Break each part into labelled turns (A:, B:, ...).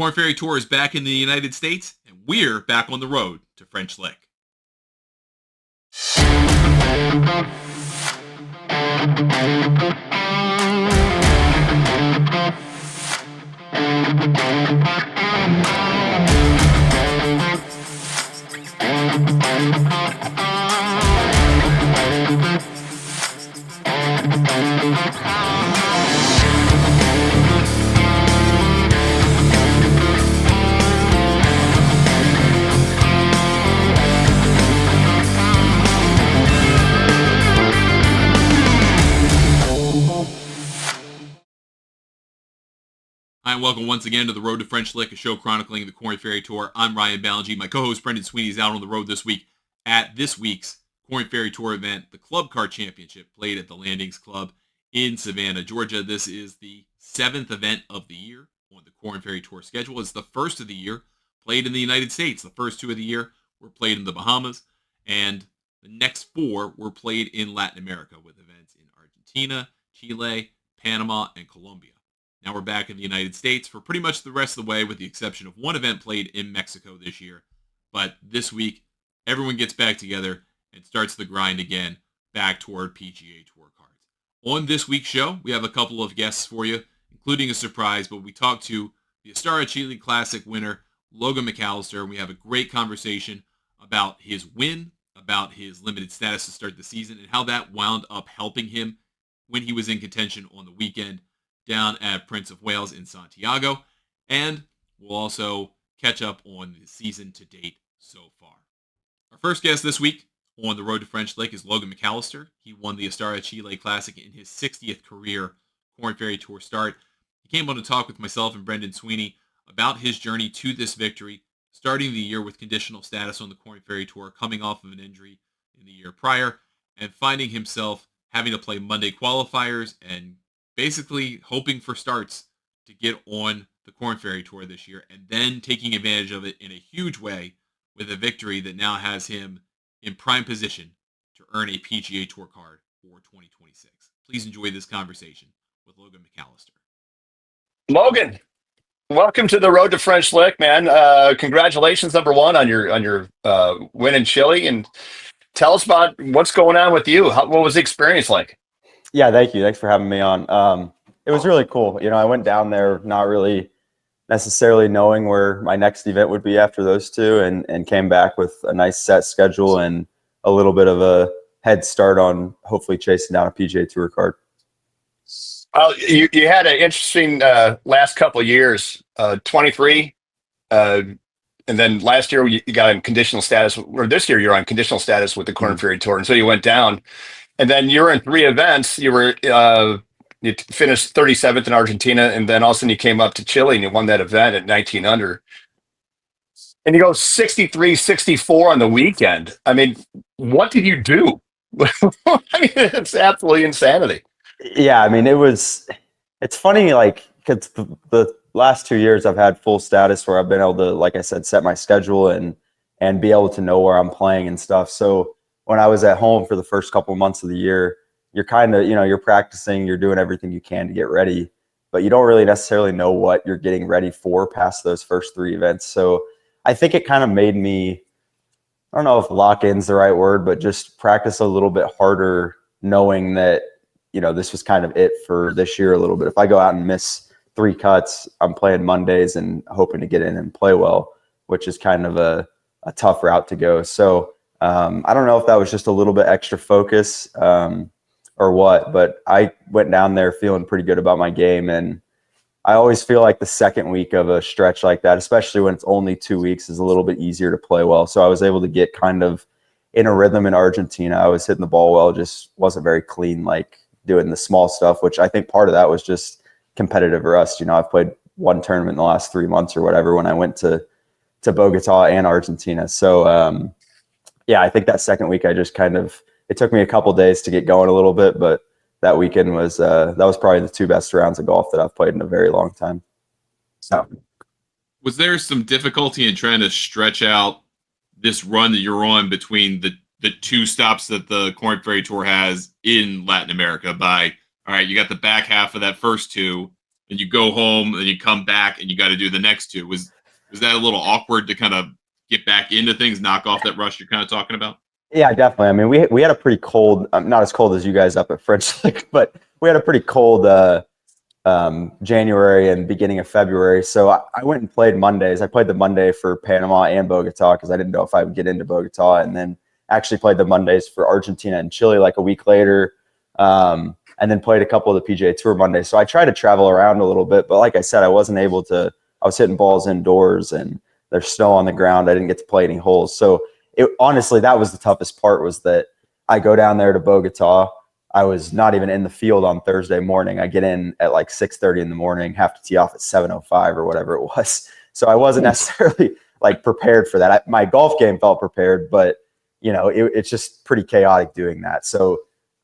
A: Korn Ferry Tour is back in the United States, and we're back on the road to French Lick. Hi, and welcome once again to the Road to French Lick, a show chronicling the Korn Ferry Tour. I'm Ryan Ballengee. My co-host Brendan Sweeney is out on the road this week at this week's Korn Ferry Tour event, the Club Car Championship, played at the Landings Club in Savannah, Georgia. This is the 7th event of the year on the Korn Ferry Tour schedule. It's the first of the year played in the United States. The first 2 of the year were played in the Bahamas, and the next 4 were played in Latin America with events in Argentina, Chile, Panama, and Colombia. Now we're back in the United States for pretty much the rest of the way, with the exception of one event played in Mexico this year. But this week, everyone gets back together and starts the grind again, back toward PGA Tour cards. On this week's show, we have a couple of guests for you, including a surprise, but we talked to the Astara Chile Classic winner, Logan McAllister, and we have a great conversation about his win, about his limited status to start the season, and how that wound up helping him when he was in contention on the weekend down at Prince of Wales in Santiago. And we'll also catch up on the season to date so far. Our first guest this week on the road to French Lick is Logan McAllister. He won the Astara Chile Classic in his 60th career Korn Ferry Tour start. He came on to talk with myself and Brendan Sweeney about his journey to this victory, starting the year with conditional status on the Korn Ferry Tour, coming off of an injury in the year prior, and finding himself having to play Monday qualifiers and basically hoping for starts to get on the Korn Ferry Tour this year, and then taking advantage of it in a huge way with a victory that now has him in prime position to earn a PGA Tour card for 2026. Please enjoy this conversation with Logan McAllister.
B: Logan, welcome to the road to French Lick, man. Congratulations, number one, on your win in Chile, and tell us about what's going on with you. What was the experience like?
C: Yeah, thank you. Thanks for having me on. It was really cool. I went down there not really necessarily knowing where my next event would be after those 2, and came back with a nice set schedule and a little bit of a head start on hopefully chasing down a PGA Tour card.
B: You had an interesting last couple of years, 23, and then last year you got in conditional status, or this year you're on conditional status with the Korn Ferry Tour, and so you went down. And then you were in 3 events. You finished 37th in Argentina, and then all of a sudden you came up to Chile and you won that event at 19 under. And you go 63, 64 on the weekend. I mean, what did you do? I mean, it's absolutely insanity.
C: Yeah, I mean, it's funny, like, because the last 2 years I've had full status where I've been able to, like I said, set my schedule and be able to know where I'm playing and stuff. So when I was at home for the first couple of months of the year, you're kind of, you're practicing, you're doing everything you can to get ready, but you don't really necessarily know what you're getting ready for past those first 3 events. So I think it kind of made me, I don't know if lock-in's the right word, but just practice a little bit harder, knowing that, this was kind of it for this year a little bit. If I go out and miss 3 cuts, I'm playing Mondays and hoping to get in and play well, which is kind of a tough route to go. So I don't know if that was just a little bit extra focus or what, but I went down there feeling pretty good about my game. And I always feel like the second week of a stretch like that, especially when it's only 2 weeks, is a little bit easier to play well. So I was able to get kind of in a rhythm in Argentina. I was hitting the ball well, just wasn't very clean, like doing the small stuff, which I think part of that was just competitive rust. I've played 1 tournament in the last 3 months or whatever when I went to Bogota and Argentina. So, yeah, I think that second week I just it took me a couple days to get going a little bit, but that weekend was probably the 2 best rounds of golf that I've played in a very long time. So,
A: was there some difficulty in trying to stretch out this run that you're on between the 2 stops that the Korn Ferry Tour has in Latin America? All right, you got the back half of that first 2, and you go home and you come back and you got to do the next two. Was that a little awkward to kind of get back into things, knock off that rush you're kind of talking about?
C: Yeah, definitely. I mean, we had a pretty cold, not as cold as you guys up at French Lick, but we had a pretty cold January and beginning of February. So I went and played Mondays. I played the Monday for Panama and Bogota because I didn't know if I would get into Bogota, and then actually played the Mondays for Argentina and Chile like a week later, and then played a couple of the PGA Tour Mondays. So I tried to travel around a little bit, but like I said, I wasn't able to. I was hitting balls indoors, and there's snow on the ground. I didn't get to play any holes. So honestly, that was the toughest part, was that I go down there to Bogota. I was not even in the field on Thursday morning. I get in at like 6:30 in the morning, have to tee off at 7:05 or whatever it was. So I wasn't necessarily like prepared for that. My golf game felt prepared, but it's just pretty chaotic doing that. So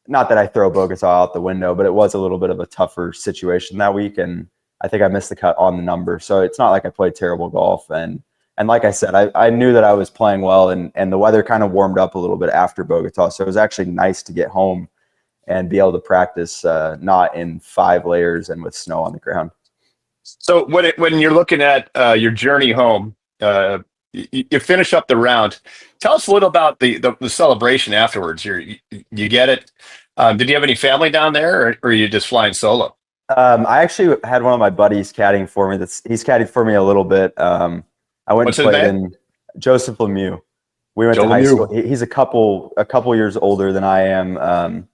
C: not that I throw Bogota out the window, but it was a little bit of a tougher situation that week. And I think I missed the cut on the number. So it's not like I played terrible golf. And like I said, I knew that I was playing well, and the weather kind of warmed up a little bit after Bogota. So it was actually nice to get home and be able to practice not in 5 layers and with snow on the ground.
B: So when you're looking at your journey home, you finish up the round. Tell us a little about the celebration afterwards. You get it. Did you have any family down there, or are you just flying solo?
C: I actually had one of my buddies caddying for me. He's caddied for me a little bit. I went
B: What's
C: and
B: his
C: played
B: name?
C: in Joseph Lemieux. We went
B: Joe
C: to high
B: Lemieux.
C: school. He's a couple years older than I am.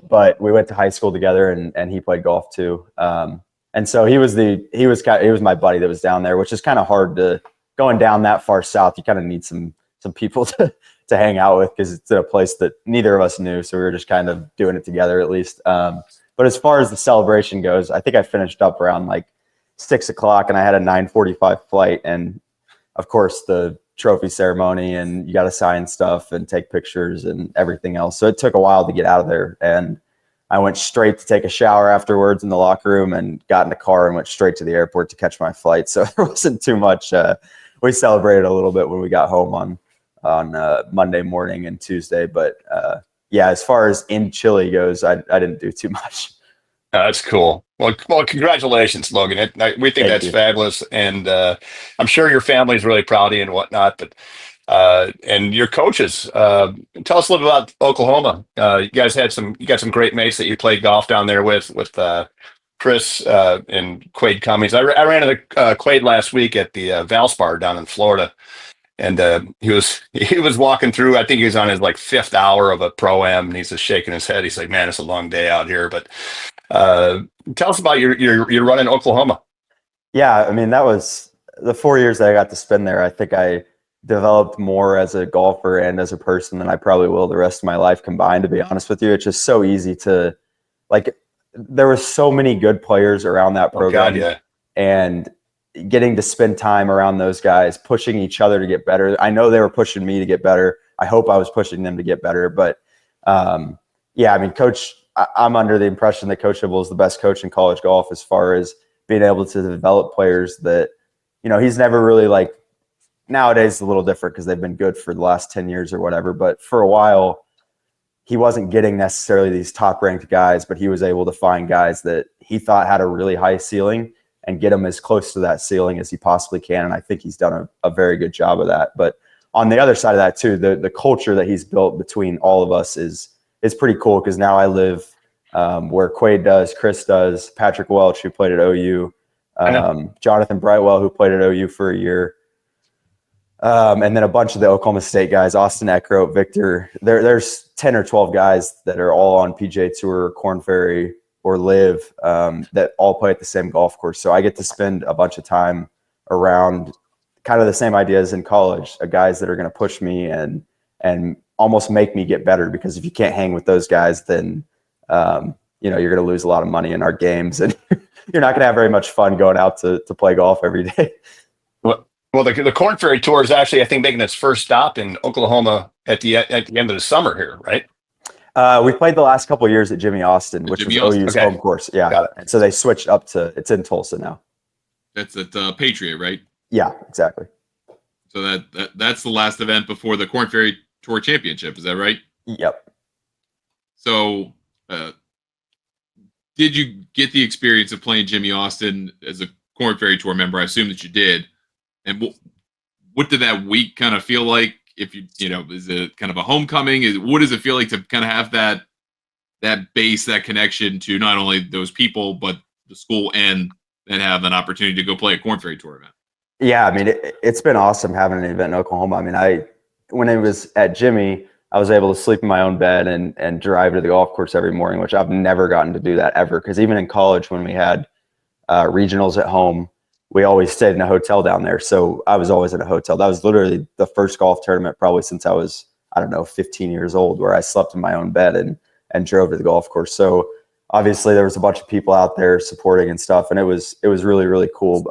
C: But we went to high school together, and he played golf too. And so he was my buddy that was down there, which is kind of hard to going down that far south. You kind of need some people to hang out with, because it's a place that neither of us knew. So we were just kind of doing it together at least. But as far as the celebration goes, I think I finished up around like 6 o'clock, and I had a 9:45 flight. And of course the trophy ceremony, and you got to sign stuff and take pictures and everything else. So it took a while to get out of there, and I went straight to take a shower afterwards in the locker room, and got in the car and went straight to the airport to catch my flight. So there wasn't too much. We celebrated a little bit when we got home on Monday morning and Tuesday, but yeah, as far as in Chile goes, I didn't do too much.
B: That's cool. Well, congratulations, Logan. We think that's fabulous, and I'm sure your family's really proud of you and whatnot. But and your coaches, tell us a little about Oklahoma. You guys got some great mates that you played golf down there with Chris and Quade Cummings. I ran into Quade last week at the Valspar down in Florida, and he was walking through. I think he was on his like 5th hour of a pro-am, and he's just shaking his head. He's like, "Man, it's a long day out here." But tell us about your run in Oklahoma.
C: Yeah, I mean, that was the 4 years that I got to spend there. I think I developed more as a golfer and as a person than I probably will the rest of my life combined, to be honest with you. It's just so easy to, like, there were so many good players around that program.
B: Oh God, yeah.
C: And getting to spend time around those guys, pushing each other to get better. I know they were pushing me to get better. I hope I was pushing them to get better. But yeah, I mean, I'm under the impression that Coach Hibble is the best coach in college golf as far as being able to develop players that, he's never really, like, nowadays it's a little different because they've been good for the last 10 years or whatever. But for a while, he wasn't getting necessarily these top ranked guys, but he was able to find guys that he thought had a really high ceiling and get them as close to that ceiling as he possibly can. And I think he's done a very good job of that. But on the other side of that too, the culture that he's built between all of us is pretty cool, because now I live where Quade does, Chris does, Patrick Welch, who played at OU, Jonathan Brightwell, who played at OU for a year, and then a bunch of the Oklahoma State guys, Austin Eckroat, Victor. There's 10 or 12 guys that are all on PGA Tour, Korn Ferry, or Live, that all play at the same golf course. So I get to spend a bunch of time around kind of the same ideas in college, guys that are going to push me and almost make me get better, because if you can't hang with those guys, then you're going to lose a lot of money in our games, and you're not going to have very much fun going out to play golf every day.
B: Well, the Korn Ferry Tour is actually, I think, making its first stop in Oklahoma at the end of the summer here, right?
C: We played the last couple of years at Jimmy Austin, which was OU's home course. Yeah,
B: got it.
C: And so they switched up to, it's in Tulsa now.
A: That's at Patriot, right?
C: Yeah, exactly.
A: So that's the last event before the Korn Ferry Tour Championship. Is that right?
C: Yep.
A: So did you get the experience of playing Jimmy Austin as a Corn Ferry Tour member? I assume that you did. And what did that week kind of feel like? If is it kind of a homecoming? What does it feel like to kind of have that base, that connection to not only those people but the school, and then have an opportunity to go play a Corn Ferry Tour event?
C: Yeah, I mean, it's been awesome having an event in Oklahoma. I mean, when I was at Jimmy, I was able to sleep in my own bed and drive to the golf course every morning, which I've never gotten to do that ever. Because even in college, when we had regionals at home, we always stayed in a hotel down there. So I was always in a hotel. That was literally the first golf tournament probably since I was, I don't know, 15 years old, where I slept in my own bed and drove to the golf course. So obviously there was a bunch of people out there supporting and stuff, and it was really, really cool.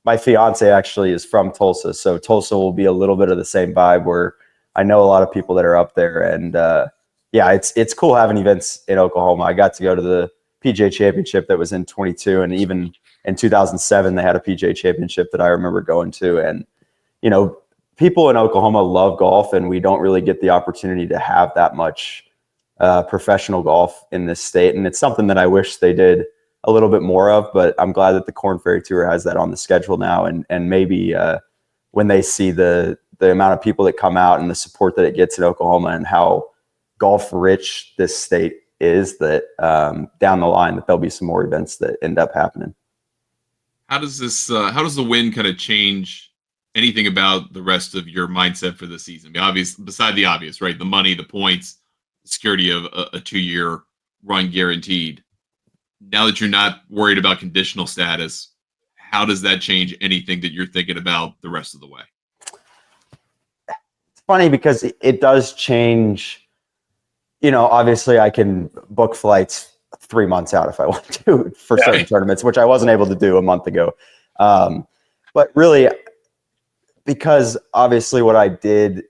C: My fiance actually is from Tulsa, so Tulsa will be a little bit of the same vibe, where I know a lot of people that are up there, and yeah, it's cool having events in Oklahoma. I got to go to the PGA Championship that was in 22, and even in 2007 they had a PGA Championship that I remember going to. And people in Oklahoma love golf, and we don't really get the opportunity to have that much professional golf in this state, and it's something that I wish they did a little bit more of. But I'm glad that the Corn Ferry Tour has that on the schedule now, and maybe when they see the amount of people that come out and the support that it gets in Oklahoma and how golf rich this state is, that down the line that there'll be some more events that end up happening.
A: How does the win kind of change anything about the rest of your mindset for the season? I mean, beside the obvious, right? The money, the points, the security of a 2-year run guaranteed. Now that you're not worried about conditional status, how does that change anything that you're thinking about the rest of the way?
C: It's funny because it does change. Obviously I can book flights 3 months out if I want to for certain tournaments, which I wasn't able to do a month ago. But really, because obviously what I did,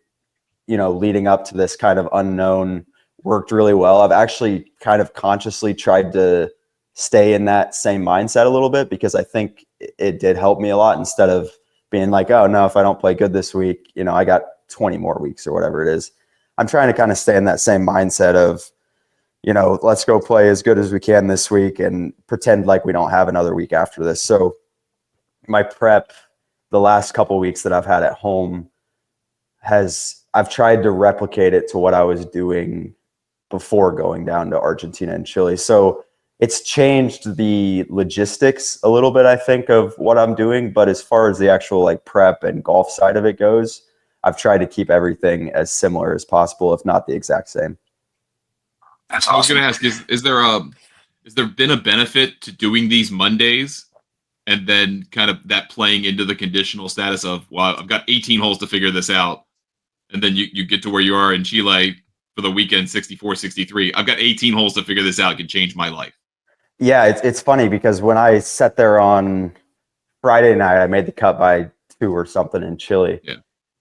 C: leading up to this kind of unknown worked really well. I've actually kind of consciously tried to stay in that same mindset a little bit, because I think it did help me a lot, instead of being like, oh no, if I don't play good this week, I got 20 more weeks or whatever it is. I'm trying to kind of stay in that same mindset of, let's go play as good as we can this week and pretend like we don't have another week after this. So my prep the last couple of weeks that I've had at home I've tried to replicate it to what I was doing before going down to Argentina and Chile. So it's changed the logistics a little bit, I think, of what I'm doing. But as far as the actual prep and golf side of it goes, I've tried to keep everything as similar as possible, if not the exact same.
B: That's awesome.
A: I was going to ask, is there been a benefit to doing these Mondays, and then kind of that playing into the conditional status of, well, I've got 18 holes to figure this out, and then you get to where you are in Chile for the weekend, 64, 63. I've got 18 holes to figure this out. It can change my life.
C: Yeah, it's funny because when I sat there on Friday night, I made the cut by 2 or something in Chile.
A: Yeah.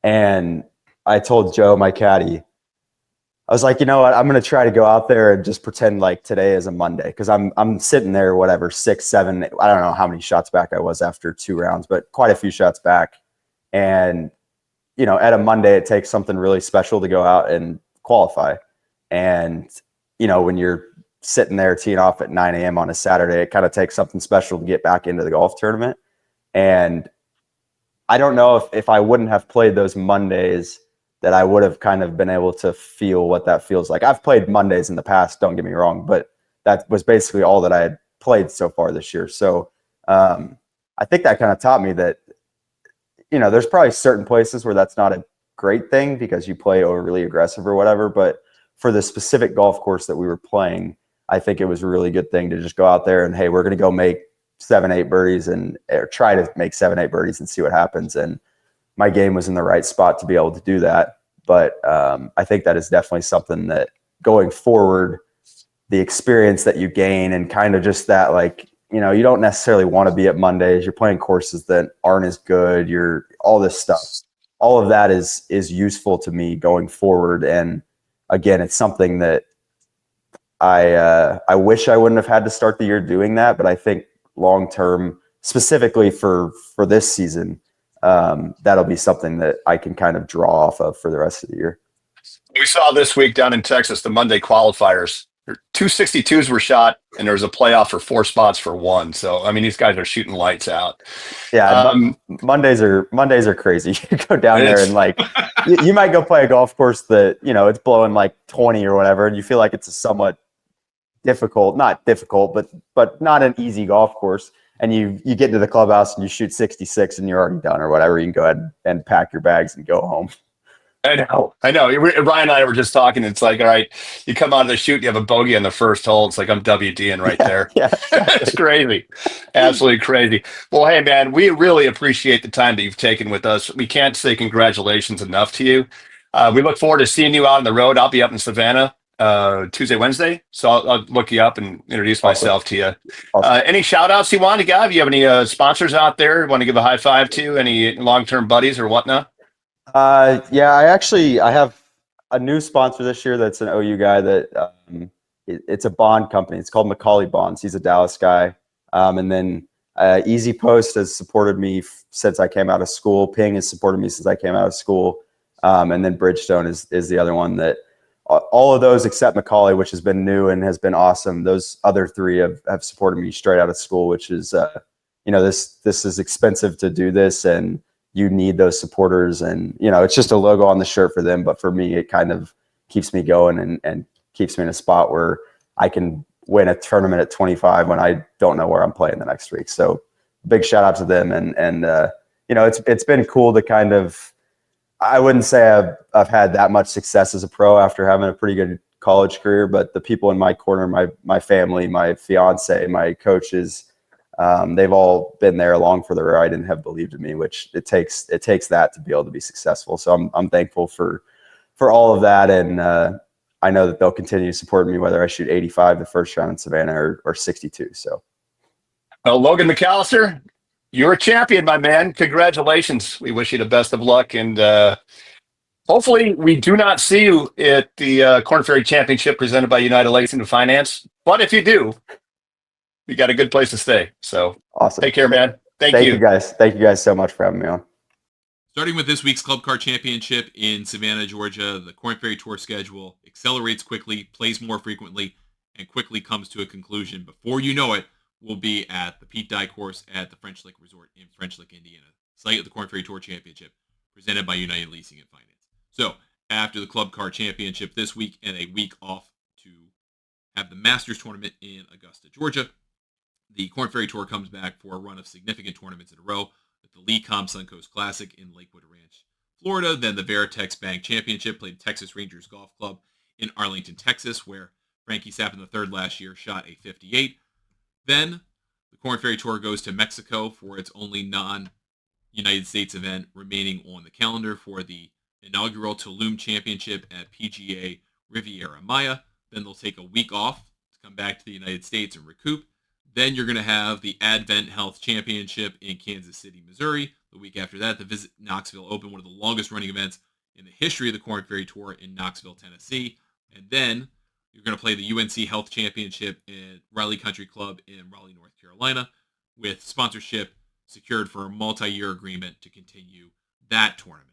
C: And I told Joe, my caddy, I was like, you know what? I'm going to try to go out there and just pretend like today is a Monday, because I'm sitting there, whatever, 6, 7, I don't know how many shots back I was after 2 rounds, but quite a few shots back. And, at a Monday, it takes something really special to go out and qualify. And, when you're sitting there teeing off at 9 a.m. on a Saturday, it kind of takes something special to get back into the golf tournament. And I don't know if I wouldn't have played those Mondays, that I would have kind of been able to feel what that feels like. I've played Mondays in the past, don't get me wrong, but that was basically all that I had played so far this year. So I think that kind of taught me that, there's probably certain places where that's not a great thing because you play overly aggressive or whatever. But for the specific golf course that we were playing, I think it was a really good thing to just go out there and, hey, we're going to go make 7, 8 birdies or try to make 7, 8 birdies and see what happens. And my game was in the right spot to be able to do that. But I think that is definitely something that going forward, the experience that you gain and kind of just that, you don't necessarily want to be at Mondays. You're playing courses that aren't as good. You're all this stuff. All of that is useful to me going forward. And again, it's something that I wish I wouldn't have had to start the year doing that. But I think long term, specifically for this season, that'll be something that I can kind of draw off of for the rest of the year.
B: We saw this week down in Texas, the Monday qualifiers. Two 62s were shot, and there was a playoff for 4 spots for one. So, I mean, these guys are shooting lights out.
C: Yeah, Mondays are crazy. You go down there and
B: It's
C: like you might go play a golf course that it's blowing like 20 or whatever, and you feel like it's a somewhat not difficult, but not an easy golf course. And you get into the clubhouse and you shoot 66 and you're already done or whatever. You can go ahead and pack your bags and go home.
B: I know. Ryan and I were just talking. It's like, all right, you come out of the shoot, you have a bogey on the first hole. It's like I'm WDing right there.
C: Yeah, exactly.
B: It's crazy. Absolutely crazy. Well, hey, man, we really appreciate the time that you've taken with us. We can't say congratulations enough to you. We look forward to seeing you out on the road. I'll be up in Savannah Tuesday, Wednesday. So I'll look you up and introduce myself to you.
C: Awesome.
B: Any shout outs you want to give? You have any sponsors out there you want to give a high five to? Any long-term buddies or whatnot?
C: Yeah, I have a new sponsor this year that's an OU guy that it's a bond company. It's called McCauley Bonds. He's a Dallas guy. And then Easy Post has supported me since I came out of school. Ping has supported me since I came out of school. And then Bridgestone is the other one that all of those except McCauley, which has been new and has been awesome. Those other three have supported me straight out of school, which is, this is expensive to do this, and you need those supporters, and it's just a logo on the shirt for them, but for me it kind of keeps me going and keeps me in a spot where I can win a tournament at 25 when I don't know where I'm playing the next week. So big shout out to them, and it's been cool to kind of, I wouldn't say I've had that much success as a pro after having a pretty good college career, but the people in my corner, my family, my fiance, my coaches, they've all been there along for the ride and have believed in me, which it takes that to be able to be successful. So I'm thankful for all of that. And, I know that they'll continue to support me, whether I shoot 85 the first round in Savannah or 62. So.
B: Well, Logan McAllister, you're a champion, my man. Congratulations. We wish you the best of luck. And, hopefully we do not see you at the Korn Ferry Championship presented by United Lacing and Finance. But if you do, you got a good place to stay. So
C: Awesome.
B: Take care, man. Thank you.
C: Thank you guys so much for having me on.
A: Starting with this week's Club Car Championship in Savannah, Georgia, the Korn Ferry Tour schedule accelerates quickly, plays more frequently, and quickly comes to a conclusion. Before you know it, we'll be at the Pete Dye course at the French Lick Resort in French Lick, Indiana, site of the Korn Ferry Tour Championship, presented by United Leasing and Finance. So, after the Club Car Championship this week and a week off to have the Masters Tournament in Augusta, Georgia, the Korn Ferry Tour comes back for a run of significant tournaments in a row, with the Lee Com Suncoast Classic in Lakewood Ranch, Florida, then the Veritex Bank Championship played Texas Rangers Golf Club in Arlington, Texas, where Frankie Sapp in the third last year shot a 58. Then the Korn Ferry Tour goes to Mexico for its only non-United States event remaining on the calendar for the inaugural Tulum Championship at PGA Riviera Maya. Then they'll take a week off to come back to the United States and recoup. Then you're going to have the Advent Health Championship in Kansas City, Missouri. The week after that, the Visit Knoxville Open, one of the longest running events in the history of the Korn Ferry Tour in Knoxville, Tennessee. And then you're going to play the UNC Health Championship at Riley Country Club in Raleigh, North Carolina, with sponsorship secured for a multi-year agreement to continue that tournament.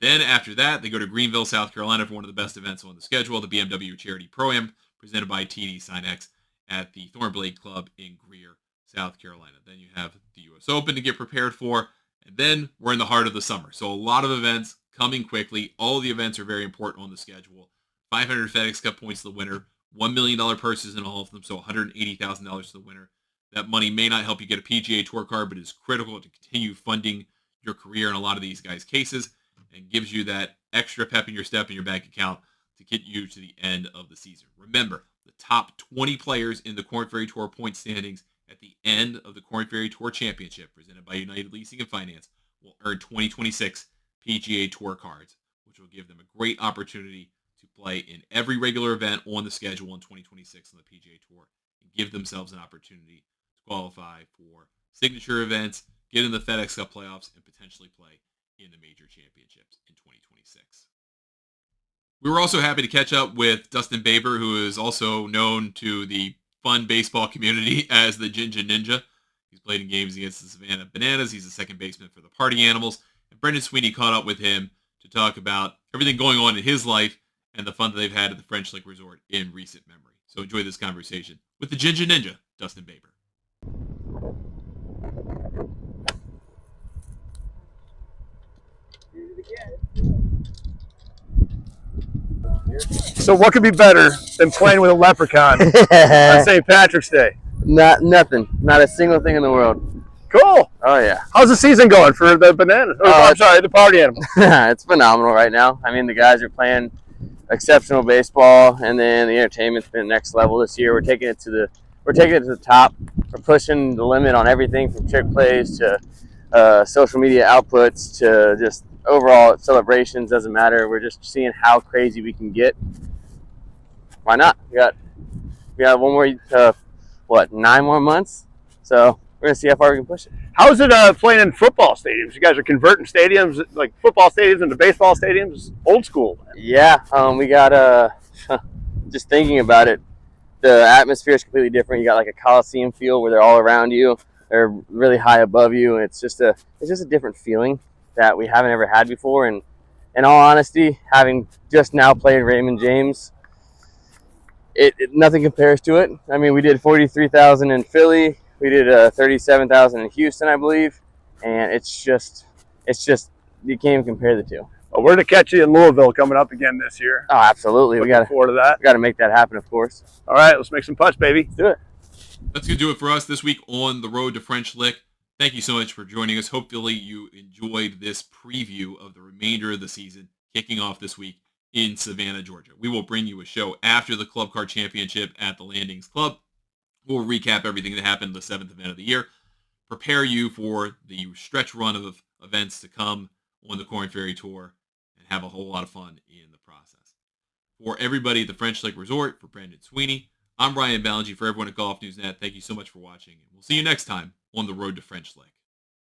A: Then after that, they go to Greenville, South Carolina for one of the best events on the schedule, the BMW Charity Pro-Am, presented by TD SignX at the Thornblade Club in Greer, South Carolina. Then you have the U.S. Open to get prepared for, and then we're in the heart of the summer. So a lot of events coming quickly. All of the events are very important on the schedule. 500 FedEx Cup points to the winner, $1 million purses in all of them, so $180,000 to the winner. That money may not help you get a PGA Tour card, but is critical to continue funding your career in a lot of these guys' cases, and gives you that extra pep in your step in your bank account to get you to the end of the season. Remember, the top 20 players in the Korn Ferry Tour point standings at the end of the Korn Ferry Tour Championship, presented by United Leasing and Finance, will earn 2026 PGA Tour cards, which will give them a great opportunity to play in every regular event on the schedule in 2026 on the PGA Tour and give themselves an opportunity to qualify for signature events, get in the FedEx Cup playoffs, and potentially play in the major championships in 2026. We were also happy to catch up with Dustin Baber, who is also known to the fun baseball community as the Ginga Ninja. He's played in games against the Savannah Bananas. He's the second baseman for the Party Animals. And Brendan Sweeney caught up with him to talk about everything going on in his life and the fun that they've had at the French Lick Resort in recent memory. So enjoy this conversation with the Ginga Ninja, Dustin Baber.
D: So what could be better than playing with a leprechaun on St. Patrick's Day?
E: Nothing. Not a single thing in the world.
D: Cool.
E: Oh, yeah.
D: How's the season going for the bananas? I'm sorry, the party animals.
E: It's phenomenal right now. I mean, the guys are playing exceptional baseball, and then the entertainment's been next level this year. We're taking it to the top. We're pushing the limit on everything from trick plays to social media outputs to just overall celebrations. Doesn't matter. We're just seeing how crazy we can get. Why not? We got one more, 9 more months. So we're gonna see how far we can push it.
D: How's it playing in football stadiums? You guys are converting stadiums, like football stadiums, into baseball stadiums. Old school.
E: Yeah, we got just thinking about it, the atmosphere is completely different. You got like a Coliseum feel where they're all around you, they're really high above you, and it's just a different feeling that we haven't ever had before. And in all honesty, having just now played Raymond James, it nothing compares to it. I mean, we did 43,000 in Philly, we did 37,000 in Houston, I believe, and it's just you can't even compare the two.
D: Well, we're to catch you in Louisville coming up again this year.
E: Oh, absolutely. We got
D: forward to that.
E: We got to make that happen, of course.
D: All right, let's make some putts, baby.
E: Let's do it.
A: That's going to do it for us this week on the road to French Lick. Thank you so much for joining us. Hopefully you enjoyed this preview of the remainder of the season kicking off this week in Savannah, Georgia. We will bring you a show after the Club Car Championship at the Landings Club. We'll recap everything that happened the 7th event of the year, prepare you for the stretch run of events to come on the Corn Ferry Tour, and have a whole lot of fun in the process. For everybody at the French Lick Resort, for Brendan Sweeney, I'm Ryan Ballengee. For everyone at Golf News Net, thank you so much for watching, and we'll see you next time on the road to French Lick.